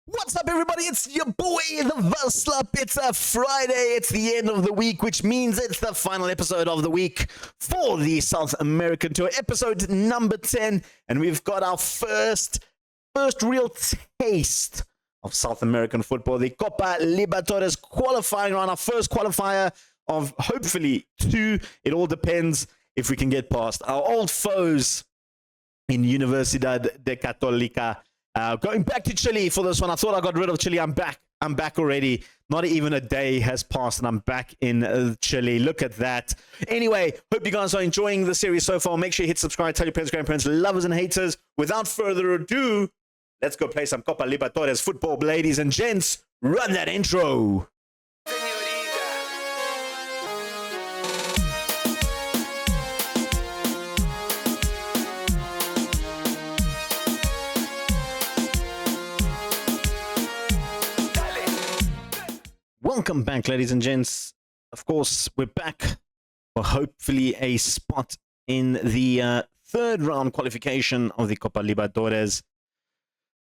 What's up, everybody? It's your boy, the Verslap. It's a Friday. It's the end of the week, which means it's the final episode of the week for the South American Tour, episode number 10. And we've got our first real taste of South American football, the Copa Libertodores qualifying round, our first qualifier of hopefully two. It all depends if we can get past our old foes in Universidad de Católica. Going back to Chile for this one. I thought I got rid of Chile. I'm back already. Not even a day has passed and I'm back in Chile. Look at that. Anyway, hope you guys are enjoying the series so far. Make sure you hit subscribe, tell your parents, grandparents, lovers and haters. Without further ado, let's go play some Copa Libertadores football, ladies and gents. Run that intro. Welcome back, ladies and gents. Of course, we're back for hopefully a spot in the third round qualification of the Copa Libertadores.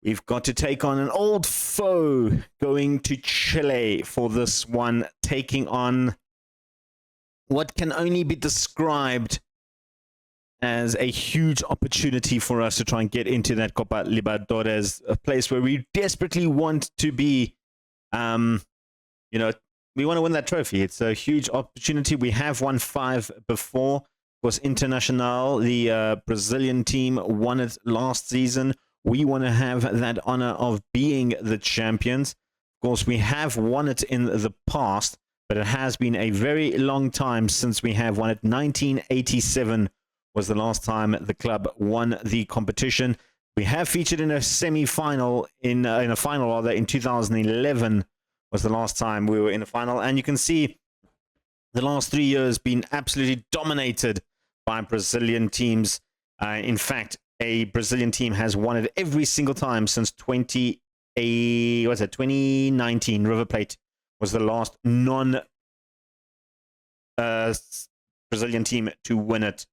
We've got to take on an old foe going to Chile for this one, taking on what can only be described as a huge opportunity for us to try and get into that Copa Libertadores, a place where we desperately want to be. You know, we want to win that trophy. It's a huge opportunity. We have won 5 before. Of course, Internacional, the Brazilian team, won it last season. We want to have that honor of being the champions. Of course, we have won it in the past, but it has been a very long time since we have won it. 1987 was the last time the club won the competition. We have featured in a semi-final, in a final rather, in 2011. Was the last time we were in a final. And you can see the last 3 years been absolutely dominated by Brazilian teams. In fact, a Brazilian team has won it every single time since 2019. River Plate was the last non-Brazilian team to win it.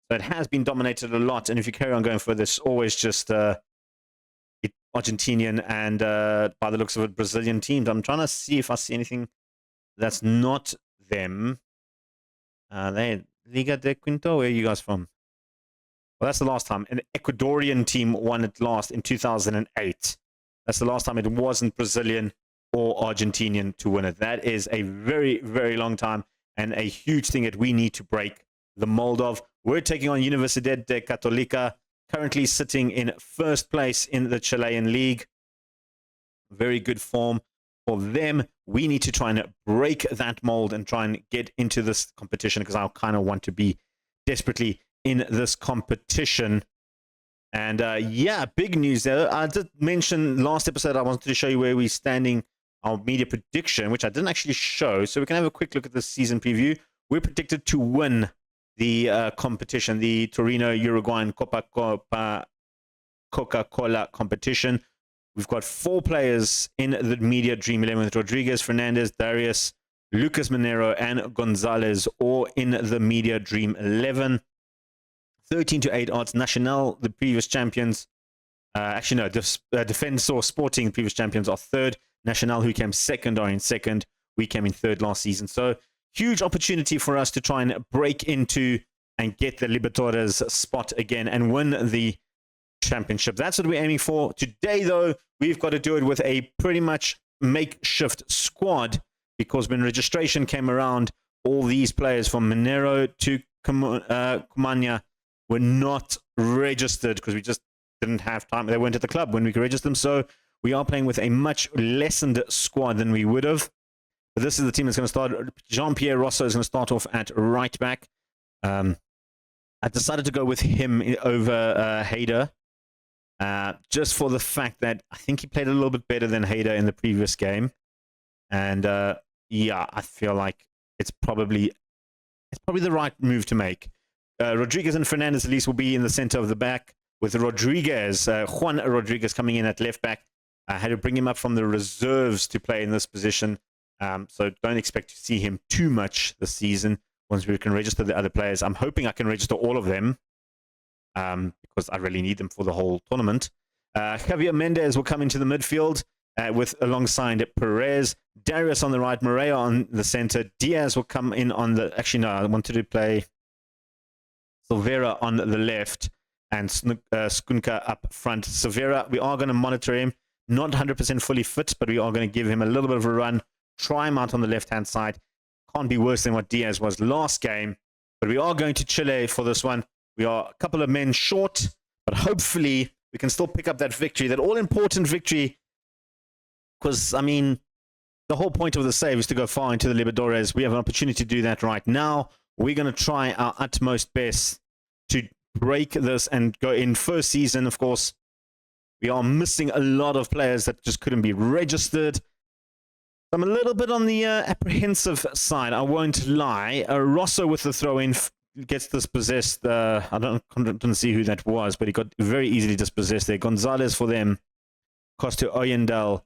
So it has been dominated a lot. And if you carry on going for this, always just Argentinian and, by the looks of it, Brazilian teams. I'm trying to see if I see anything that's not them. They Liga de Quinto, where are you guys from? Well, that's the last time. An Ecuadorian team won it last in 2008. That's the last time it wasn't Brazilian or Argentinian to win it. That is a very, very long time and a huge thing that we need to break the mold of. We're taking on Universidad de Católica, currently sitting in first place in the Chilean league. Very good form for them. We need to try and break that mold and try and get into this competition because I kind of want to be desperately in this competition. And yeah, big news there. I did mention last episode I wanted to show you where we're standing, our media prediction, which I didn't actually show. So we can have a quick look at the season preview. We're predicted to win the competition, the Torino Uruguayan Coca-Cola competition. We've got 4 players in the media dream 11 with Rodriguez, Fernandez, Darius, Lucas Monero, and Gonzalez, all in the media dream 11. 13-8 odds. Nacional, the previous champions. Actually, no, Defensor Sporting, previous champions, are third. Nacional, who came second, are in second. We came in third last season. So huge opportunity for us to try and break into and get the Libertadores spot again and win the championship. That's what we're aiming for. Today, though, we've got to do it with a pretty much makeshift squad because when registration came around, all these players from Monero to Cumania were not registered because we just didn't have time. They weren't at the club when we could register them. So we are playing with a much lessened squad than we would have. But this is the team that's going to start. Jean-Pierre Rosso is going to start off at right back. I decided to go with him over Hader, just for the fact that I think he played a little bit better than Hader in the previous game. And yeah, I feel like it's probably the right move to make. Rodriguez and Fernandez at least will be in the center of the back, with Rodriguez, Juan Rodriguez coming in at left back. I had to bring him up from the reserves to play in this position. So don't expect to see him too much this season once we can register the other players. I'm hoping I can register all of them because I really need them for the whole tournament. Javier Mendez will come into the midfield. with alongside Perez. Darius on the right, Morea on the center. Diaz will come in on the... Actually, no, I wanted to play Silveira on the left and Skunka up front. Silveira, we are going to monitor him. Not 100% fully fit, but we are going to give him a little bit of a run. Try him out on the left-hand side. Can't be worse than what Diaz was last game. But we are going to Chile for this one. We are a couple of men short, but hopefully we can still pick up that victory, that all-important victory. Because, I mean, the whole point of the save is to go far into the Libertadores. We have an opportunity to do that right now. We're going to try our utmost best to break this and go in first season. Of course, we are missing a lot of players that just couldn't be registered. I'm a little bit on the apprehensive side, I won't lie. Rosso with the throw-in gets dispossessed. I don't see who that was, but he got very easily dispossessed there. Gonzalez for them. Cost to Oyendel.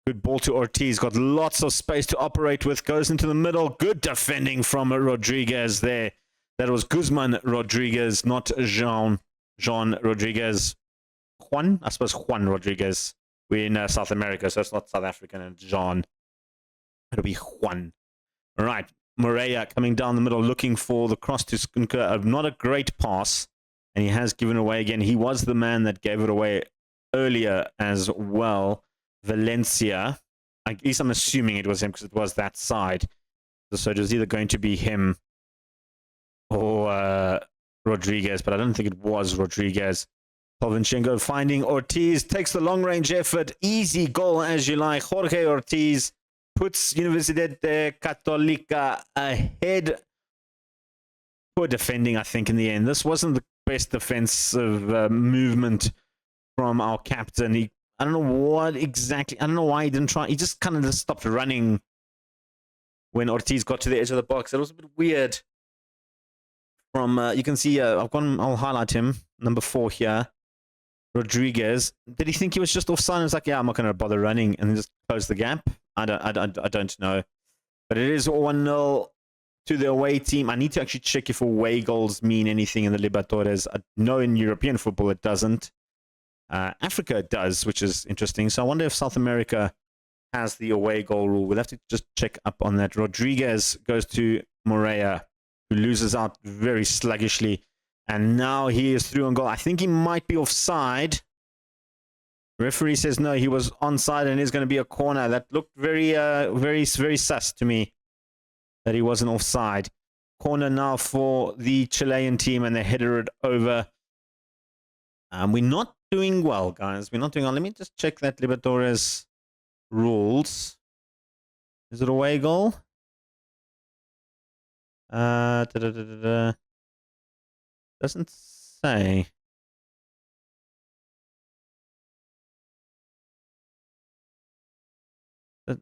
Good ball to Ortiz. Got lots of space to operate with. Goes into the middle. Good defending from Rodriguez there. That was Guzman Rodriguez, not Jean Rodriguez. Juan? I suppose Juan Rodriguez. We're in South America, so it's not South African and Jean. It'll be Juan. All right. Morea coming down the middle, looking for the cross to Skunka. Not a great pass, and he has given away again. He was the man that gave it away earlier as well. Valencia. At least I'm assuming it was him because it was that side. So it was either going to be him or Rodriguez, but I don't think it was Rodriguez. Polvinchenko finding Ortiz. Takes the long-range effort. Easy goal as you like. Jorge Ortiz puts Universidad Católica ahead. Poor defending, I think, in the end. This wasn't the best defensive movement from our captain. I don't know what exactly. I don't know why he didn't try. He just kind of just stopped running when Ortiz got to the edge of the box. It was a bit weird. From you can see, I'll highlight him. Number 4 here. Rodriguez. Did he think he was just offside? And was like, yeah, I'm not going to bother running, and then just close the gap. I don't know. But it is 1-0 to the away team. I need to actually check if away goals mean anything in the Libertadores. I know in European football it doesn't. Africa it does, which is interesting. So I wonder if South America has the away goal rule. We'll have to just check up on that. Rodriguez goes to Morea, who loses out very sluggishly. And now he is through on goal. I think he might be offside. Referee says no, he was onside and is going to be a corner. That looked very sus to me that he wasn't offside. Corner now for the Chilean team, and they header it over. We're not doing well, guys. We're not doing well. Let me just check that Libertadores rules. Is it away goal? Doesn't say.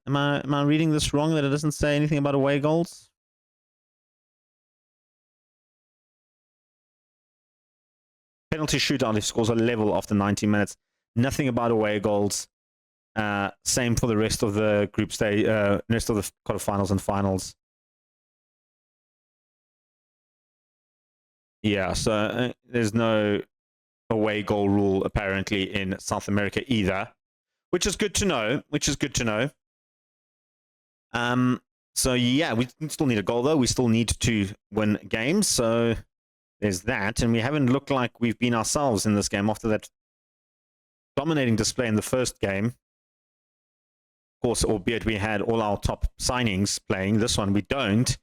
Am I reading this wrong, that it doesn't say anything about away goals? Penalty shootout if scores are level after 90 minutes. Nothing about away goals. Same for the rest of the group stage, rest of the quarterfinals and finals. Yeah, so there's no away goal rule apparently in South America either, which is good to know. So yeah, we still need a goal though. We still need to win games. So there's that, and we haven't looked like we've been ourselves in this game after that dominating display in the first game. Of course, albeit we had all our top signings playing. This one we don't,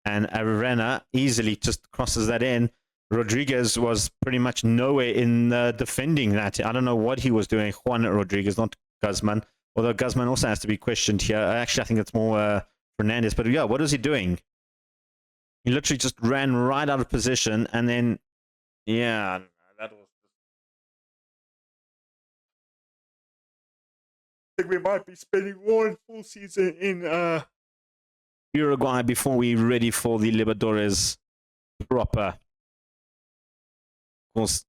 and Arena easily just crosses that in. Rodriguez was pretty much nowhere in defending that. I don't know what he was doing. Juan Rodriguez, not Guzman. Although Guzman also has to be questioned here. Actually, I think it's more Fernandez. But yeah, what is he doing? He literally just ran right out of position. And then, yeah, that was... I think we might be spending one full season in Uruguay before we're ready for the Libertadores proper. Of course,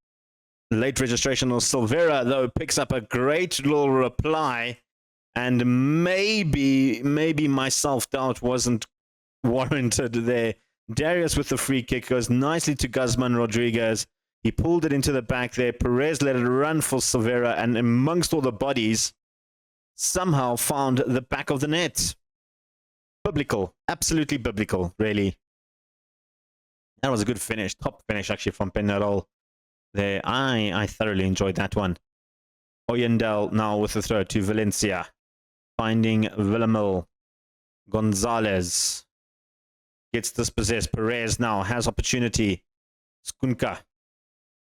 late registration of Silveira, though, picks up a great little reply. And maybe my self-doubt wasn't warranted there. Darius with the free kick goes nicely to Guzman Rodriguez. He pulled it into the back there. Perez let it run for Silveira, and amongst all the bodies, somehow found the back of the net. Biblical. Absolutely biblical, really. That was a good finish. Top finish, actually, from Penarol there. I thoroughly enjoyed that one. Oyendel now with the throw to Valencia. Finding Villamil. Gonzalez gets dispossessed. Perez now has opportunity. Skunka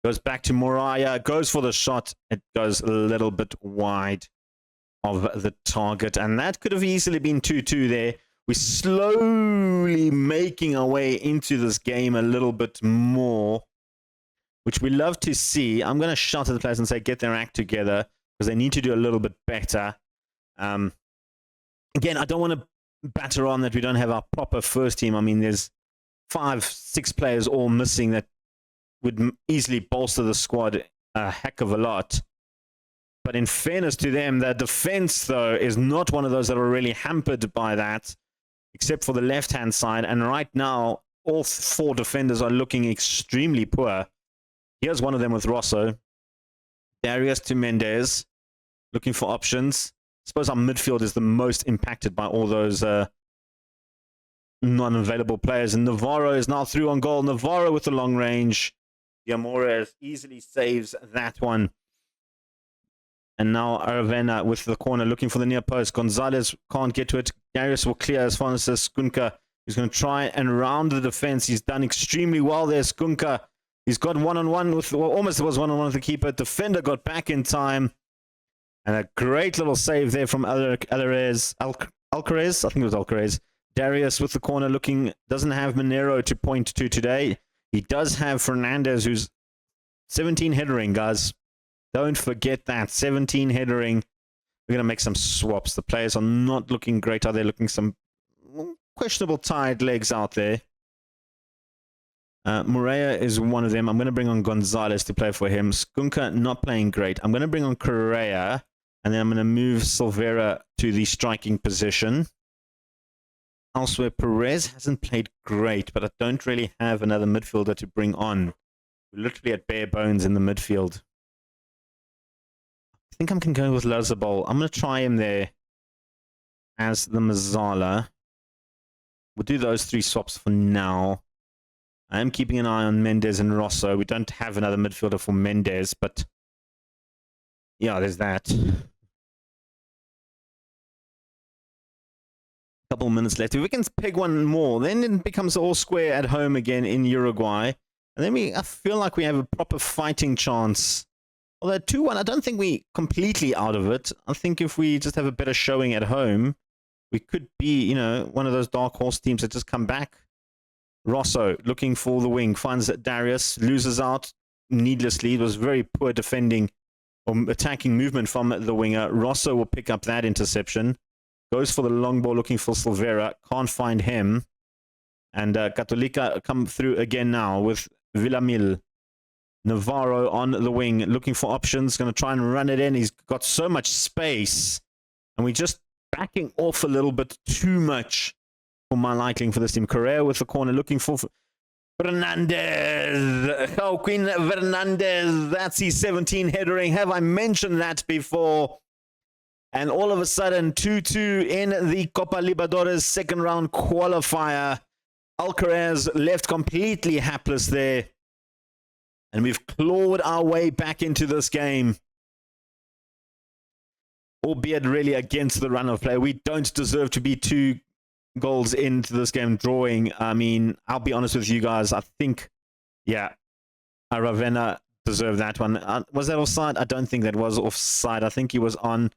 goes back to Moraya. Goes for the shot. It goes a little bit wide of the target. And that could have easily been 2-2 there. We're slowly making our way into this game a little bit more, which we love to see. I'm going to shout at the players and say, get their act together, because they need to do a little bit better. Again, I don't want to batter on that we don't have our proper first team. I mean, there's 5-6 players all missing that would easily bolster the squad a heck of a lot. But in fairness to them, their defense, though, is not one of those that are really hampered by that, except for the left-hand side. And right now, all 4 defenders are looking extremely poor. Here's one of them with Rosso. Darius to Mendes, looking for options. I suppose our midfield is the most impacted by all those non-available players. And Navarro is now through on goal. Navarro with the long range. Yamores easily saves that one. And now Aravena with the corner looking for the near post. Gonzalez can't get to it. Darius will clear as far as Skunka. He's going to try and round the defense. He's done extremely well there, Skunka. He's got one-on-one with, well, almost was one-on-one with the keeper. Defender got back in time. And a great little save there from Alcaraz. I think it was Alcaraz. Darius with the corner looking, doesn't have Monero to point to today. He does have Fernandez, who's 17 headering, guys. Don't forget that. 17 headering. We're going to make some swaps. The players are not looking great. Are they looking some questionable tired legs out there? Morea is one of them. I'm going to bring on Gonzalez to play for him. Skunka not playing great. I'm going to bring on Correa. And then I'm going to move Silvera to the striking position. Elsewhere, Perez hasn't played great, but I don't really have another midfielder to bring on. We're literally at bare bones in the midfield. I think I'm going to go with Lazabol. I'm going to try him there as the Mazzala. We'll do those 3 swaps for now. I am keeping an eye on Mendes and Rosso. We don't have another midfielder for Mendes, but yeah, there's that. Couple minutes left. If we can peg one more, then it becomes all square at home again in Uruguay. And then I feel like we have a proper fighting chance. Although 2-1, I don't think we're completely out of it. I think if we just have a better showing at home, we could be, you know, one of those dark horse teams that just come back. Rosso looking for the wing, finds Darius, loses out needlessly. It was very poor defending or attacking movement from the winger. Rosso will pick up that interception. Goes for the long ball looking for Silvera. Can't find him. And Católica come through again now with Villamil. Navarro on the wing looking for options. Going to try and run it in. He's got so much space. And we're just backing off a little bit too much for my liking for this team. Correa with the corner looking for Fernandez. Oh, Queen Fernandez. That's his 17 headering. Have I mentioned that before? And all of a sudden, 2-2 in the Copa Libertodores second round qualifier. Alcaraz left completely hapless there. And we've clawed our way back into this game. Albeit really against the run of play. We don't deserve to be 2 goals into this game drawing. I mean, I'll be honest with you guys. I think, yeah, Aravena deserved that one. Was that offside? I don't think that was offside. I think he was on.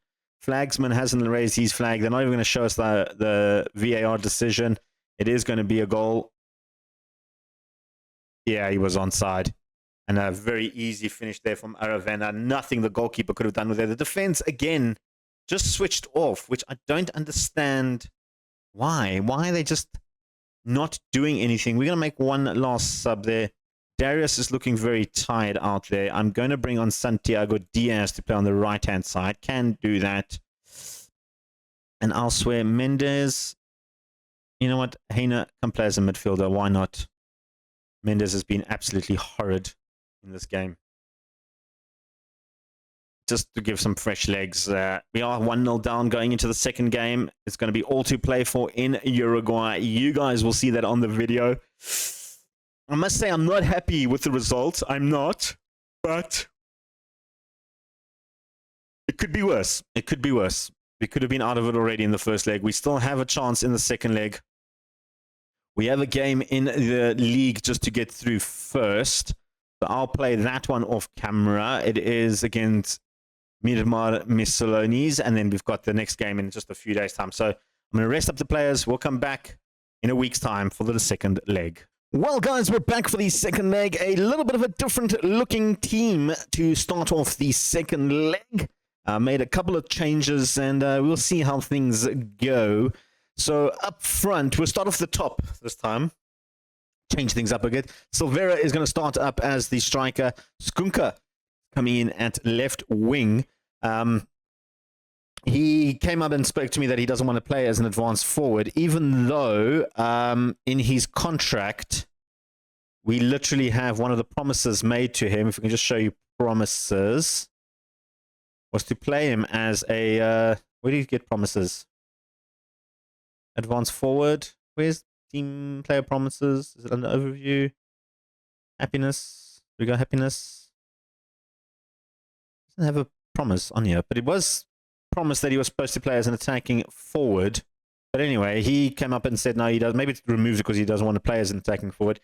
Flagsman hasn't raised his flag. They're not even going to show us the VAR decision. It is going to be a goal. Yeah, he was onside. And a very easy finish there from Aravena. Nothing the goalkeeper could have done with it. The defense, again, just switched off, which I don't understand why. Why are they just not doing anything? We're going to make one last sub there. Darius is looking very tired out there. I'm going to bring on Santiago Diaz to play on the right-hand side. Can do that. And elsewhere, Mendes. You know what? Heine can play as a midfielder. Why not? Mendes has been absolutely horrid in this game. just to give some fresh legs. We are 1-0 down going into the second game. It's going to be all to play for in Uruguay. You guys will see that on the video. I must say I'm not happy with the result. I'm not, but it could be worse. It could be worse. We could have been out of it already in the first leg. We still have a chance in the second leg. We have a game in the league just to get through first. So I'll play that one off camera. It is against Miramar Miscellaneous, and then we've got the next game in just a few days' time. So I'm going to rest up the players. We'll come back in a week's time for the second leg. Well, guys, we're back for the second leg. A little bit of a different looking team to start off the second leg. Made a couple of changes, and we'll see how things go. So up front, we'll start off the top this time. Change things up a bit. Silvera is going to start up as the striker. Skunka coming in at left wing. He came up and spoke to me that he doesn't want to play as an advanced forward, even though in his contract, we literally have one of the promises made to him. If we can just show you promises, was to play him as a... where do you get promises? Advanced forward. Where's team player promises? Is it under overview? Happiness. We got happiness. Doesn't have a promise on here, but it was promised that he was supposed to play as an attacking forward. But anyway, he came up and said no, he does. Maybe it's removed because he doesn't want to play as an attacking forward.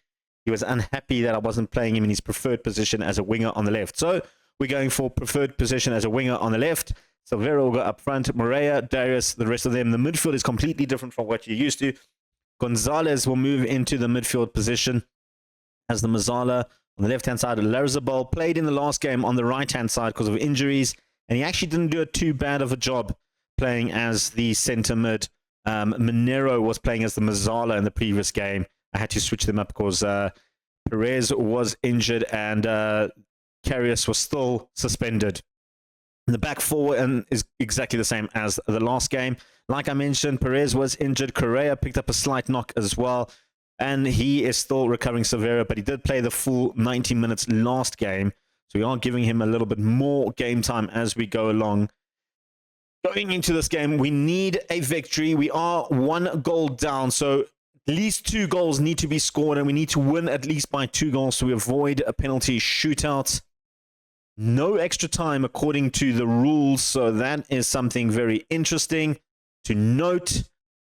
He was unhappy that I wasn't playing him in his preferred position as a winger on the left. So we're going for preferred position as a winger on the left. Silvera will go up front. Moreira, Darius, the rest of them. The midfield is completely different from what you're used to. Gonzalez will move into the midfield position as the Mazzala. On the left-hand side, Larzabal played in the last game on the right-hand side because of injuries, and he actually didn't do too bad of a job playing as the centre mid. Minero was playing as the Mazzala in the previous game. I had to switch them up because Perez was injured and Karius was still suspended. The back four is exactly the same as the last game. Like I mentioned, Perez was injured. Correa picked up a slight knock as well. And he is still recovering severe, but he did play the full 90 minutes last game. So we are giving him a little bit more game time as we go along. Going into this game, we need a victory. We are 1 goal down. So at least 2 goals need to be scored, and we need to win at least by 2 goals to avoid a penalty shootout. No extra time according to the rules, so that is something very interesting to note.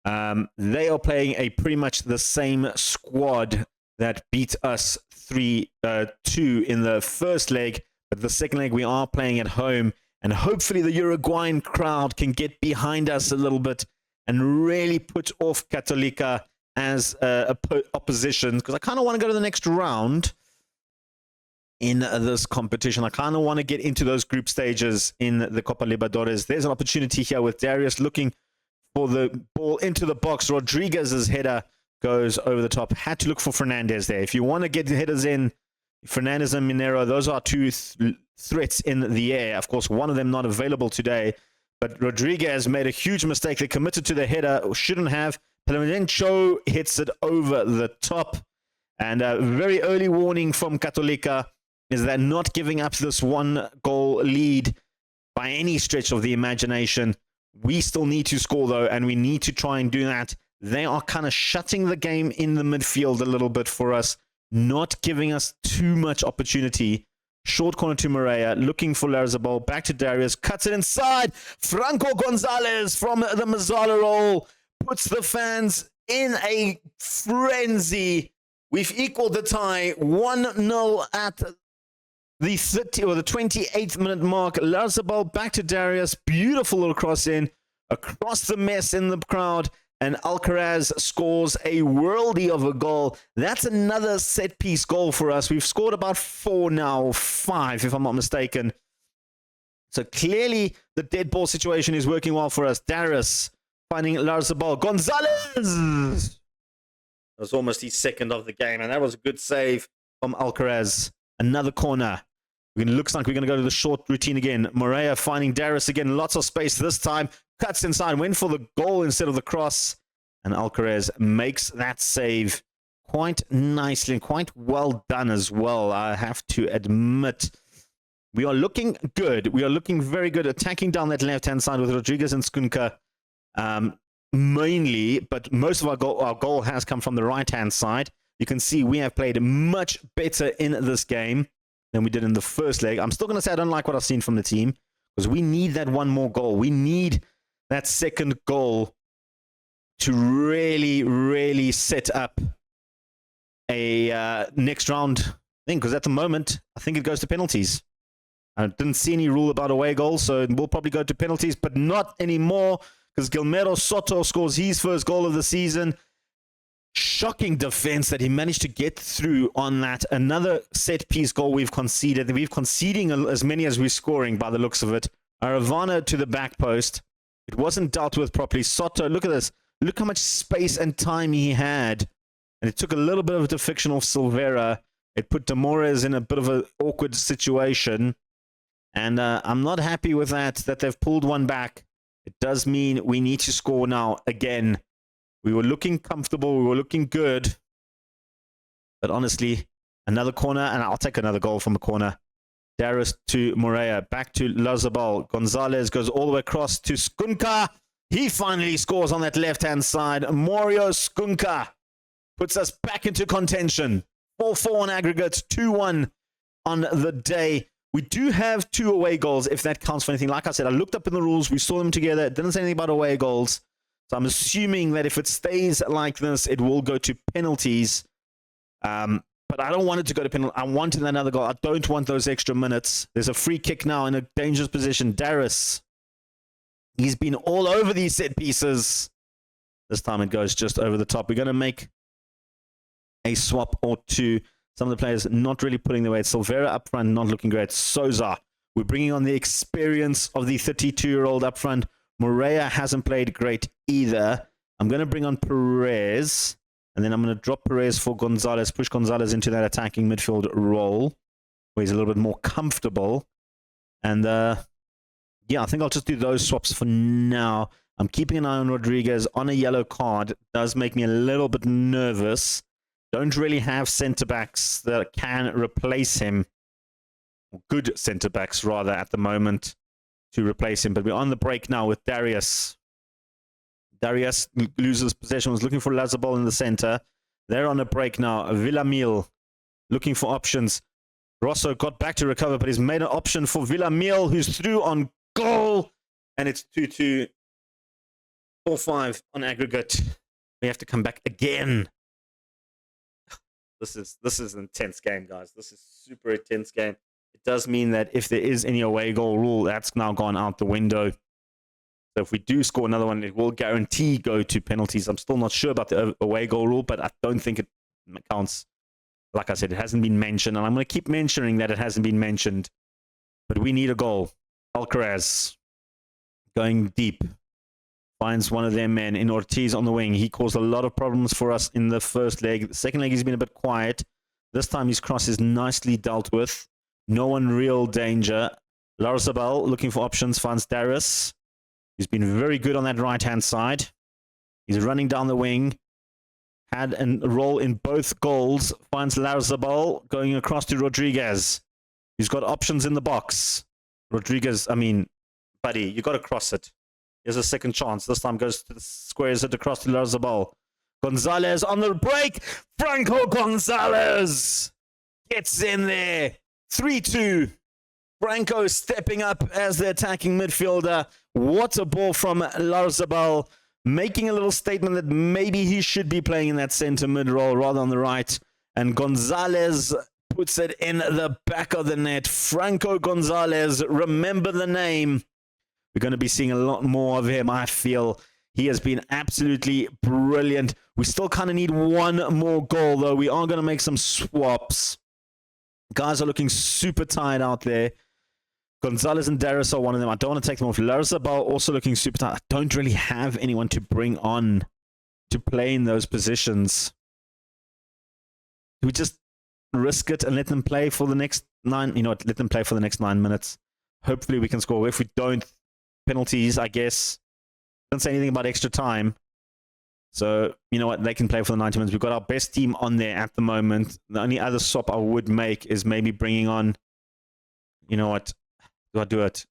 They are playing a pretty much the same squad that beat us 3-2 in the first leg, but the second leg we are playing at home, and hopefully the Uruguayan crowd can get behind us a little bit and really put off Católica as opposition, because I kind of want to go to the next round in this competition. I kind of want to get into those group stages in the Copa Libertodores. There's an opportunity here with Darius looking for the ball into the box. Rodriguez's header goes over the top. Had to look for Fernandez there. If you want to get the headers in, Fernandez and Minero, those are 2 threats in the air. Of course, one of them not available today, but Rodriguez made a huge mistake. They committed to the header, shouldn't have. Palemencho hits it over the top. And a very early warning from Católica is that not giving up this 1-goal lead by any stretch of the imagination. We still need to score, though, and we need to try and do that. They are kind of shutting the game in the midfield a little bit for us, not giving us too much opportunity. Short corner to Moreira, looking for Larzabal, back to Darius, cuts it inside. Franco Gonzalez from the Mazzala roll puts the fans in a frenzy. We've equaled the tie, 1-0 at the 30 or the 28th minute mark. Larzabal back to Darius. Beautiful little cross in across the mess in the crowd. And Alcaraz scores a worldie of a goal. That's another set piece goal for us. We've scored about 4 now, 5 if I'm not mistaken. So clearly the dead ball situation is working well for us. Darius finding Larzabal. Gonzalez! That was almost his second of the game. And that was a good save from Alcaraz. Another corner. It looks like we're going to go to the short routine again. Moreira finding Darius again. Lots of space this time. Cuts inside. Went for the goal instead of the cross. And Alcaraz makes that save quite nicely and quite well done as well, I have to admit. We are looking good. We are looking very good, attacking down that left-hand side with Rodriguez and Skunka mainly, but most of our goal has come from the right-hand side. You can see we have played much better in this game than we did in the first leg. I'm still going to say I don't like what I've seen from the team because we need that one more goal. We need that second goal to really, really set up a next round thing, because at the moment, I think it goes to penalties. I didn't see any rule about away goals, so we'll probably go to penalties, but not anymore, because Guillermo Soto scores his first goal of the season. Shocking defense that he managed to get through on that. Another set-piece goal we've conceded. We're conceding as many as we're scoring by the looks of it. Aravana to the back post. It wasn't dealt with properly. Soto, look at this. Look how much space and time he had. And it took a little bit of a deflection off Silveira. It put Demores in a bit of an awkward situation. And I'm not happy with that they've pulled one back. It does mean we need to score now again. We were looking comfortable. We were looking good. But honestly, another corner, and I'll take another goal from a corner. Darius to Morea. Back to Lazabal. Gonzalez goes all the way across to Skunka. He finally scores on that left-hand side. Morio Skunka puts us back into contention. 4-4 on aggregate. 2-1 on the day. We do have 2 away goals, if that counts for anything. Like I said, I looked up in the rules. We saw them together. It didn't say anything about away goals. So I'm assuming that if it stays like this, it will go to penalties. But I don't want it to go to penalty. I wanted another goal. I don't want those extra minutes. There's a free kick now in a dangerous position. Darius. He's been all over these set pieces. This time it goes just over the top. We're going to make a swap or two. Some of the players not really putting their weight. Silveira up front, not looking great. Souza. We're bringing on the experience of the 32-year-old up front. Morea hasn't played great either. I'm going to bring on Perez. And then I'm going to drop Perez for Gonzalez. Push Gonzalez into that attacking midfield role, where he's a little bit more comfortable. And yeah, I think I'll just do those swaps for now. I'm keeping an eye on Rodriguez on a yellow card. It does make me a little bit nervous. Don't really have centre-backs that can replace him. Or good centre-backs, rather, at the moment to replace him. But we're on the break now with Darius. Darius loses possession. Was looking for Lazabal in the centre. They're on a break now. Villamil looking for options. Rosso got back to recover, but he's made an option for Villamil, who's through on goal. And it's 2-2. 4-5 on aggregate. We have to come back again. This is an intense game, guys. This is super intense game. It does mean that if there is any away goal rule, that's now gone out the window. So if we do score another one, it will guarantee go to penalties. I'm still not sure about the away goal rule, but I don't think it counts. Like I said, it hasn't been mentioned, and I'm going to keep mentioning that it hasn't been mentioned. But we need a goal. Alcaraz going deep. Finds one of their men in Ortiz on the wing. He caused a lot of problems for us in the first leg. The second leg, he's been a bit quiet. This time, his cross is nicely dealt with. No one real danger. Larzabal looking for options. Finds Darius. He's been very good on that right-hand side. He's running down the wing. Had a role in both goals. Finds Larzabal going across to Rodriguez. He's got options in the box. Rodriguez, I mean, buddy, you got to cross it. Here's a second chance. This time goes to the squares it across to Larzabal. Gonzalez on the break. Franco Gonzalez gets in there. 3-2. Franco stepping up as the attacking midfielder. What a ball from Larzabal. Making a little statement that maybe he should be playing in that center mid role rather on the right. And Gonzalez puts it in the back of the net. Franco Gonzalez, remember the name. We're going to be seeing a lot more of him, I feel. He has been absolutely brilliant. We still kind of need one more goal, though. We are going to make some swaps. Guys are looking super tired out there. Gonzalez and Darius are one of them. I don't want to take them off. Larzabal also looking super tired. I don't really have anyone to bring on to play in those positions. Do we just risk it and let them play for the next 9? You know what? Let them play for the next 9 minutes. Hopefully we can score. If we don't, penalties, I guess. Don't say anything about extra time. So, you know what? They can play for the 90 minutes. We've got our best team on there at the moment. The only other swap I would make is maybe bringing on You know what? Do I do it?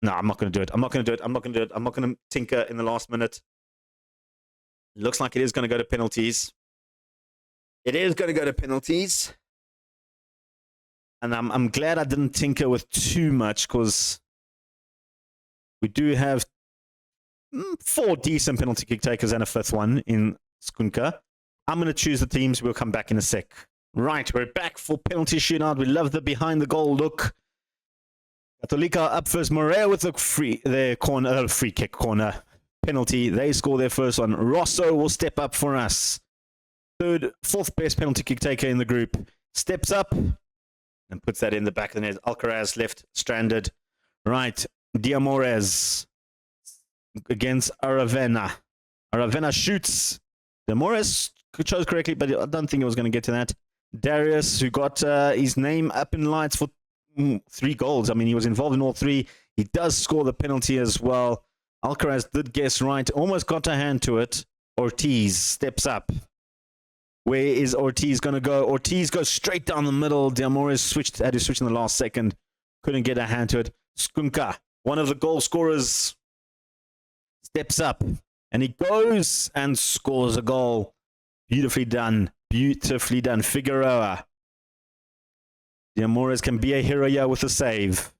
No, I'm not going to do it. I'm not going to do it. I'm not going to do it. I'm not going to tinker in the last minute. It looks like it is going to go to penalties. It is going to go to penalties. And I'm glad I didn't tinker with too much, because we do have 4 decent penalty kick takers and a 5th one in Skunka. I'm going to choose the teams. We'll come back in a sec. Right, we're back for penalty shootout. We love the behind the goal look. Católica up first. Morea with the free kick corner penalty. They score their first one. Rosso will step up for us. 4th best penalty kick taker in the group. Steps up and puts that in the back of the net. Alcaraz left stranded. Right, Diamores against Aravena. Aravena shoots. Diamores chose correctly, but I don't think it was going to get to that. Darius, who got his name up in lights for 3 goals. I mean, he was involved in all 3. He does score the penalty as well. Alcaraz did guess right. Almost got a hand to it. Ortiz steps up. Where is Ortiz going to go? Ortiz goes straight down the middle. Diamores had to switch in the last second. Couldn't get a hand to it. Skunka, one of the goal scorers, steps up. And he goes and scores a goal. Beautifully done. Beautifully done. Figueroa. Diamores can be a hero here with a save.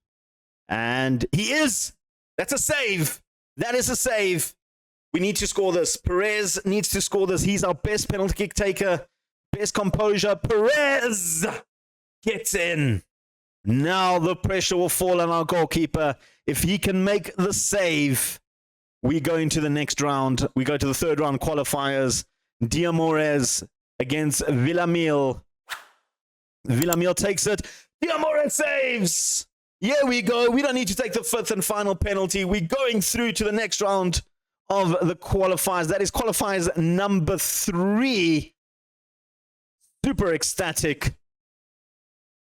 And he is. That's a save. That is a save. We need to score this. Perez needs to score this. He's our best penalty kick taker. Best composure. Perez gets in. Now the pressure will fall on our goalkeeper. If he can make the save, we go into the next round. We go to the 3rd round qualifiers. Diamores against Villamil. Villamil takes it. Diamores saves. Here we go. We don't need to take the 5th and final penalty. We're going through to the next round of the qualifiers. That is qualifiers number 3. Super ecstatic.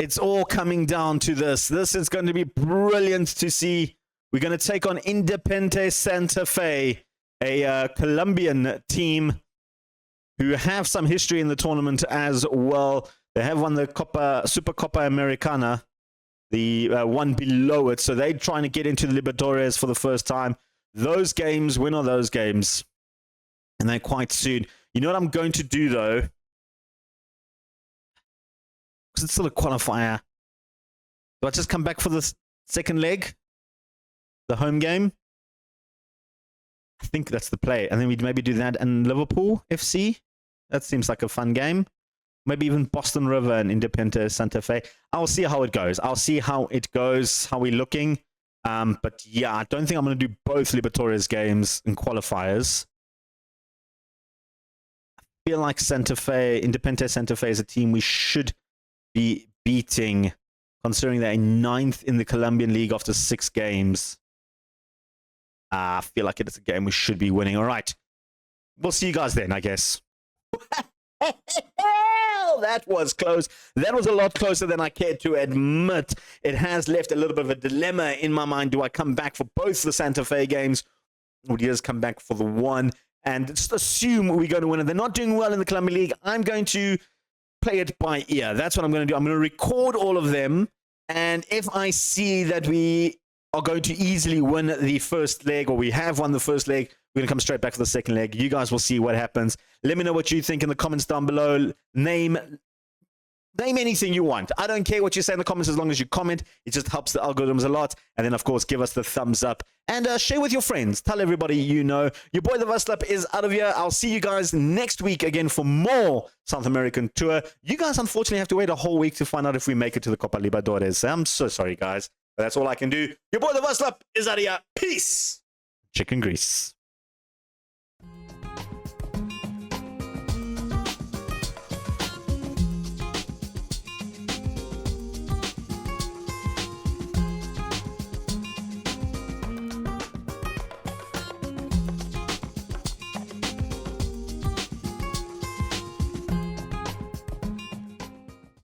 It's all coming down to this. This is going to be brilliant to see. We're going to take on Independiente Santa Fe, a Colombian team who have some history in the tournament as well. They have won the Super Copa Americana, the one below it. So they're trying to get into the Libertodores for the first time. Those games, when are those games? And they're quite soon. You know what I'm going to do, though? Because it's still a qualifier. Do I just come back for the 2nd leg? The home game? I think that's the play. And then we'd maybe do that and Liverpool FC. That seems like a fun game. Maybe even Boston River and Independiente Santa Fe. I'll see how it goes. How we're looking. But yeah, I don't think I'm going to do both Libertadores games and qualifiers. I feel like Independiente Santa Fe is a team we should be beating, considering they're 9th in the Colombian League after 6 games. I feel like it's a game we should be winning. All right. We'll see you guys then, I guess. That was close. That was a lot closer than I cared to admit. It has left a little bit of a dilemma in my mind. Do I come back for both the Santa Fe games, or do you just come back for the one and just assume we're going to win it? They're not doing well in the Colombian League. I'm going to play it by ear. That's what I'm going to do. I'm going to record all of them, and if I see that we are going to easily win the first leg, or we have won the first leg, we're going to come straight back for the second leg. You guys will see what happens. Let me know what you think in the comments down below. Name anything you want. I don't care what you say in the comments as long as you comment. It just helps the algorithms a lot. And then, of course, give us the thumbs up. And share with your friends. Tell everybody you know. Your boy, the Vaslap, is out of here. I'll see you guys next week again for more South American tour. You guys, unfortunately, have to wait a whole week to find out if we make it to the Copa Libertadores. I'm so sorry, guys. But that's all I can do. Your boy, the Vaslap, is out of here. Peace. Chicken grease.